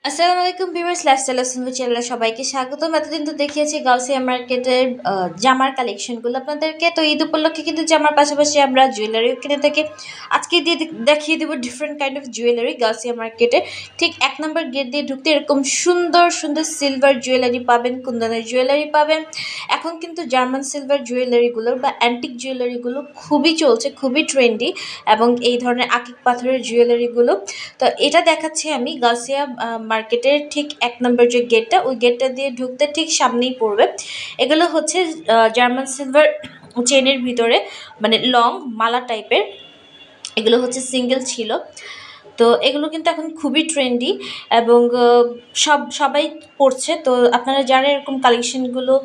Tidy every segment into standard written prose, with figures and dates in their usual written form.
আসসালামু আলাইকুম viewers, lifestyle of সুন্দর চ্যানেলে সবাইকে স্বাগতম। এতদিন তো দেখিয়েছি গাউসিয়া মার্কেটের জামার কালেকশনগুলো আপনাদেরকে। তো ঈদ উপলক্ষে কিন্তু জামার পাশাপাশি আমরা জুয়েলারিও কিনে থাকি। আজকে দিয়ে দেখিয়ে দেবো different kind of jewellery Gausia মার্কেটে। ঠিক 1 নম্বর গেট দিয়ে ঢুকতে এরকম সুন্দর সুন্দর সিলভার জুয়েলারি পাবেন, কুন্দনের জুয়েলারি পাবেন। এখন কিন্তু জার্মান সিলভার জুয়েলারিগুলোর বা অ্যান্টিক জুয়েলারিগুলো খুবই চলছে, খুবই ট্রেন্ডি, এবং এই ধরনের আকিক পাথরের জুয়েলারিগুলো। তো এটা দেখাচ্ছি আমি গাউসিয়া মার্কেটের ঠিক 1 নম্বর যে গেটটা, ওই গেটটা দিয়ে ঢুকতে ঠিক সামনেই পড়বে। এগুলো হচ্ছে জার্মান সিলভার চেনের ভিতরে, মানে লং মালা টাইপের। এগুলো হচ্ছে সিঙ্গেল ছিল। তো এগুলো কিন্তু এখন খুবই ট্রেন্ডি এবং সবাই পড়ছে। তো আপনারা যারা এরকম কালেকশনগুলো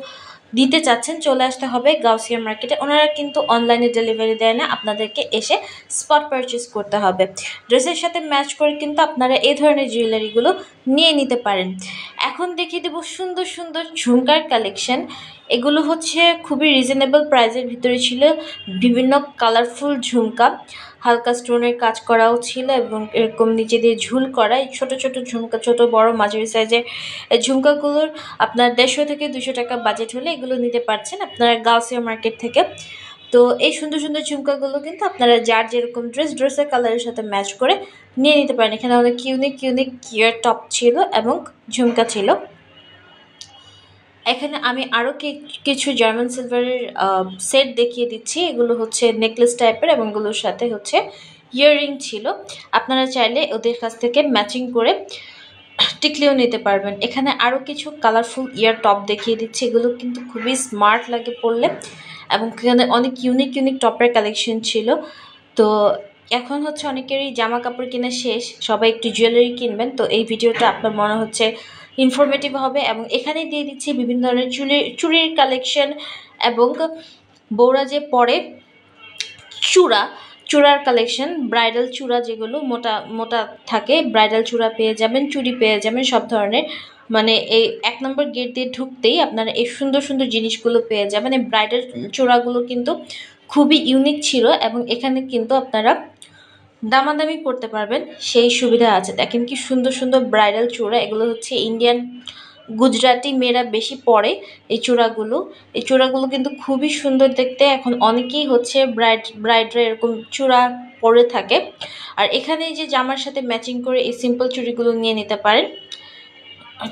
দিতে চাচ্ছেন চলে আসতে হবে গাউসিয়া মার্কেটে। ওনারা কিন্তু অনলাইনে ডেলিভারি দেয় না, আপনাদেরকে এসে স্পট পারচেস করতে হবে। ড্রেসের সাথে ম্যাচ করে কিন্তু আপনারা এই ধরনের জুয়েলারিগুলো নিয়ে নিতে পারেন। এখন দেখিয়ে দেবো সুন্দর সুন্দর ঝুমকার কালেকশন। এগুলো হচ্ছে খুবই রিজনেবল প্রাইসের ভিতরে ছিল। বিভিন্ন কালারফুল ঝুমকা, হালকা স্টোনের কাজ করাও ছিল এবং এরকম নিচে দিয়ে ঝুল করা। এই ছোটো ছোটো ঝুমকা, ছোটো বড় মাঝারি সাইজের ঝুমকাগুলোর আপনার 150 থেকে 200 টাকা বাজেট হলে এগুলো নিতে পারছেন আপনারা গাউসিয়া মার্কেট থেকে। তো এই সুন্দর সুন্দর ঝুমকাগুলো কিন্তু আপনারা যার যেরকম ড্রেসের কালারের সাথে ম্যাচ করে নিয়ে নিতে পারেন। এখানে অনেক ইউনিক ইউনিক ইয়ার টপ ছিল এবং ঝুমকা ছিল। এখানে আমি আরও কিছু জার্মান সিলভারের সেট দেখিয়ে দিচ্ছি। এগুলো হচ্ছে নেকলেস টাইপের এবং এগুলোর সাথে হচ্ছে ইয়াররিং ছিল। আপনারা চাইলে ওদের কাছ থেকে ম্যাচিং করে টিকলিও নিতে পারবেন। এখানে আরও কিছু কালারফুল ইয়ার টপ দেখিয়ে দিচ্ছি। এগুলো কিন্তু খুবই স্মার্ট লাগে পরলে এবং এখানে অনেক ইউনিক ইউনিক টপের কালেকশন ছিল। তো এখন হচ্ছে অনেকেরই জামা কাপড় কেনা শেষ, সবাই একটু জুয়েলারি কিনবেন। তো এই ভিডিওটা আপনার মনে হচ্ছে ইনফরমেটিভ হবে এবং এখানে দিয়ে দিচ্ছি বিভিন্ন ধরনের চুড়ির কালেকশন এবং বউরা যে পরে চূড়ার কালেকশন, ব্রাইডাল চূড়া যেগুলো মোটা মোটা থাকে, ব্রাইডাল চূড়া পেয়ে যাবেন, চুড়ি পেয়ে যাবেন সব ধরনের। মানে এই 1 নম্বর গেট দিয়ে ঢুকতেই আপনারা এই সুন্দর সুন্দর জিনিসগুলো পেয়ে যাবেন। এই ব্রাইডাল চূড়াগুলো কিন্তু খুবই ইউনিক ছিল এবং এখানে কিন্তু আপনারা দামাদামি করতে পারবেন, সেই সুবিধা আছে। দেখেন কি সুন্দর সুন্দর ব্রাইডাল চূড়া। এগুলো হচ্ছে ইন্ডিয়ান গুজরাটি মেয়েরা বেশি পরে এই চূড়াগুলো। এই চূড়াগুলো কিন্তু খুবই সুন্দর দেখতে। এখন অনেকেই হচ্ছে ব্রাইডরা এরকম চূড়া পরে থাকে। আর এখানে যে জামার সাথে ম্যাচিং করে এই সিম্পল চুড়িগুলো নিয়ে নিতে পারেন।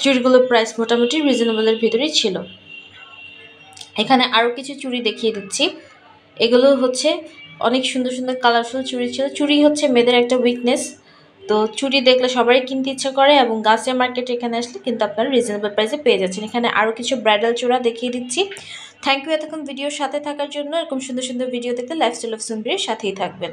চুড়িগুলোর প্রাইস মোটামুটি রিজনেবলের ভিতরেই ছিল। এখানে আরও কিছু চুড়ি দেখিয়ে দিচ্ছি। এগুলো হচ্ছে অনেক সুন্দর সুন্দর কালারফুল চুড়ি ছিল। চুড়ি হচ্ছে মেয়েদের একটা উইকনেস। তো চুড়ি দেখলে সবারই কিনতে ইচ্ছা করে এবং গাউসিয়া মার্কেটে এখানে আসলে কিন্তু আপনারা রিজনেবল প্রাইসে পেয়ে যাচ্ছেন। এখানে আরও কিছু ব্রাইডাল চূড়া দেখিয়ে দিচ্ছি। থ্যাংক ইউ এতক্ষণ ভিডিওর সাথে থাকার জন্য। এরকম সুন্দর সুন্দর ভিডিও দেখতে লাইফস্টাইল অফ সুন্দরীর সাথেই থাকবেন।